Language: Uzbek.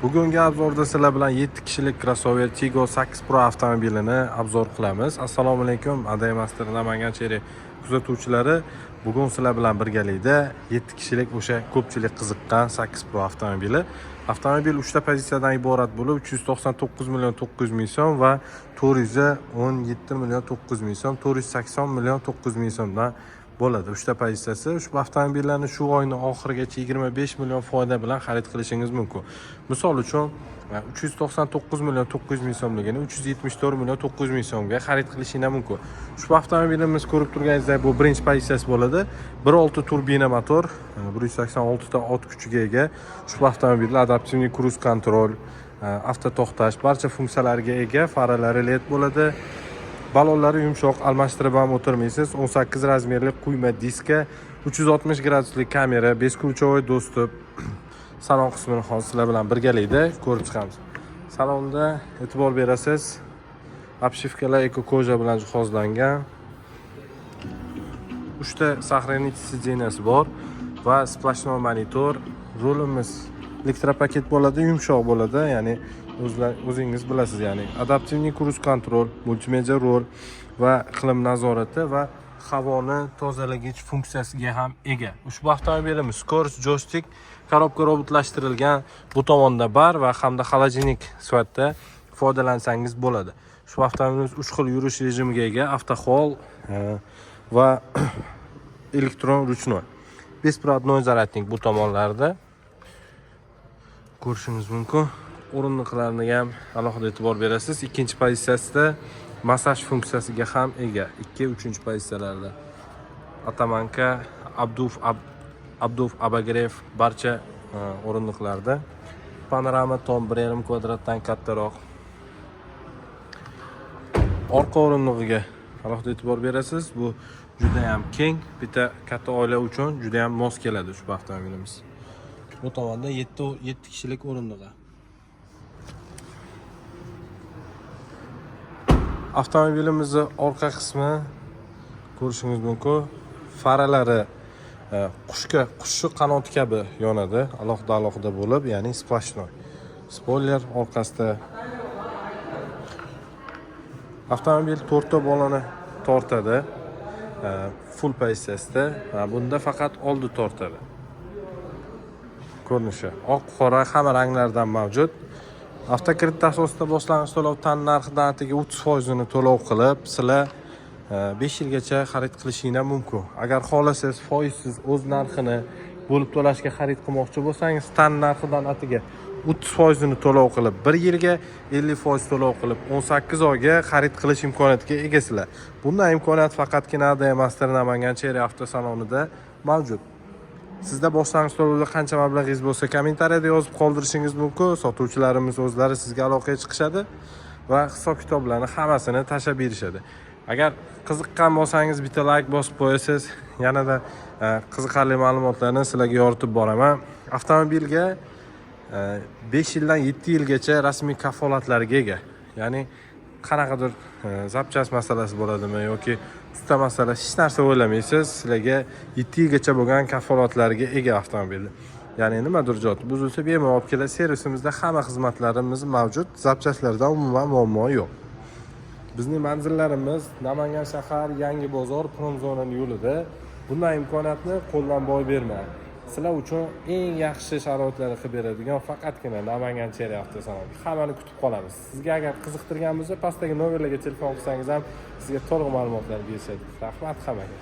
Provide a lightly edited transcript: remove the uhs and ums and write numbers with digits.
Bugungi obzorda sizlar bilan 7 kishilik crossover Tiggo 8 Pro avtomobilini obzor qilamiz. Assalomu alaykum, Aday Master Namangan shahri kuzatuvchilari. Bugun sizlar bilan birgalikda 7 kishilik o'sha ko'pchilik qiziqqan 8 Pro avtomobili. Avtomobil 3 ta pozitsiyadan iborat bo'lib, 399 million 900 ming so'm va 417 million 900 ming so'm, 480 million 900 ming so'mdan bo'ladi. 3 ta pozitsiyasi. Ushbu avtomobillarni shu oyning oxirigacha 25 million foyda bilan xarid qilishingiz mumkin. Misol uchun 399 million 900 ming so'mligini 374 million 900 ming so'mga xarid qilishingiz mumkin. Ushbu avtomobilimiz ko'rib turganingizdek bu birinchi pozitsiyasi bo'ladi. 1.6 turbina motor, 186 ta ot kuchiga ega. Ushbu avtomobilda adaptivniy kruz kontrol, avto to'xtash, barcha funksiyalarga ega, faralari LED bo'ladi. Balonlari yumshoq, almashtirib ham o'tirmaysiz. 18 razmerli quyma diska, 360 graduslik kamera, beskuluchovoy dostуп. Salon qismini hozir sizlar bilan birgalikda ko'rib chiqamiz. Salonda e'tibor berasiz. Obshivkalar eko-koja bilan jihozlangan. 3 ta sahranit sideniyasi bor va splashnoy monitor. Rulimiz elektropaket bo'ladi, yumshoq bo'ladi, ya'ni o'zingiz bilasiz, ya'ni adaptivniy kruz kontrol, multimedia rol va iqlim nazorati va havoni tozalagich funksiyasiga ham ega. Ushbu avtomobilimiz skorost joystick, korobka robotlashtirilgan, bu tomonda bar va hamda xolodilnik sifatida foydalansangiz bo'ladi. Ushbu avtomobilimiz 3 xil yurish rejimiga ega, avtohol va elektron ruchnoy. Besprovодной zaryadnik bu tomonlarda ko'rishingiz mumkin. O'rindiqlarni ham alohida e'tibor berasiz. Ikkinchi pozitsiyasida massaj funksiyasiga ham ega. 2-3 pozitsiyalarda atamanka, abduf, abagrev barcha o'rindiqlarda. Panorama tom 1,5 kvadratdan kattaroq. Orqa o'rindig'iga alohida e'tibor berasiz. Bu juda ham keng, bitta katta oila uchun juda ham mos keladi ushbu avtomobilimiz. Bu tomonda 7 kishilik o'rindig'i. Avtomobilimizni orqa qismi ko'rishingiz mumkin. Faralari qushchi qanoti kabi yonadi, alohida bo'lib, ya'ni splashnoy. Spoiler orqasida. Avtomobil 4 ta bolani tortadi. Full pozitsiyasida. Bunda faqat oldi tortadi. Ko'rinishi oq, qora hamma ranglardan mavjud. Avtokredit asosida boshlang'ich to'lov tan narxidan atigi 30% ni to'lov qilib, sizlar 5 yilgacha xarid qilishingiz mumkin. Agar xohlasangiz foizsiz o'z narxini bo'lib to'lashga xarid qilmoqchi bo'lsangiz, tan narxidan atigi 30% ni to'lov qilib, 1 yilga 50% to'lov qilib, 18 oyga xarid qilish imkoniyatiga egasizlar. Bunday imkoniyat faqatgina Aday Master Namangan shahri avtosalonida mavjud. Sizda boshlang'ich to'lovda qancha mablag'ingiz bo'lsa, kommentariyada yozib qoldirishingiz mumkin. Sotuvchilarimiz o'zlari sizga aloqaga chiqishadi va hisob-kitoblarni hammasini tashab berishadi. Agar qiziqqan bo'lsangiz, bitta like bosib qo'yasiz. Yanada qiziqarli ma'lumotlarni sizlarga yoritib boraman. Avtomobilga 5 yildan 7 yilgacha rasmiy kafolatlarga ega. Ya'ni qanaqadir zapchast masalasi bo'ladimi yoki usta masala, hech narsa o'ylamaysiz. Sizlarga 7 yilgacha bo'lgan kafolatlarga ega avtomobil. Ya'ni nimadir jo'ti buzilsa bemalol olib kelasiz. Servisimizda hamma xizmatlarimiz mavjud. Zapchastlardan umuman muammo yo'q. Bizning manzillarimiz Namangan shahar Yangi bozor Promzonaning yo'lida. Bunday imkoniyatni qo'ldan boy bermang. Sizlar uchun eng yaxshi sharoitlarni qilib beradigan faqatgina Namangan shahri avtosalon. Hammani kutib qolamiz. Sizga agar qiziqtirgan bo'lsa, pastdagi nomerlarga telefon qilsangiz ham sizga to'liq ma'lumotlar berishadi. Rahmat hammaga.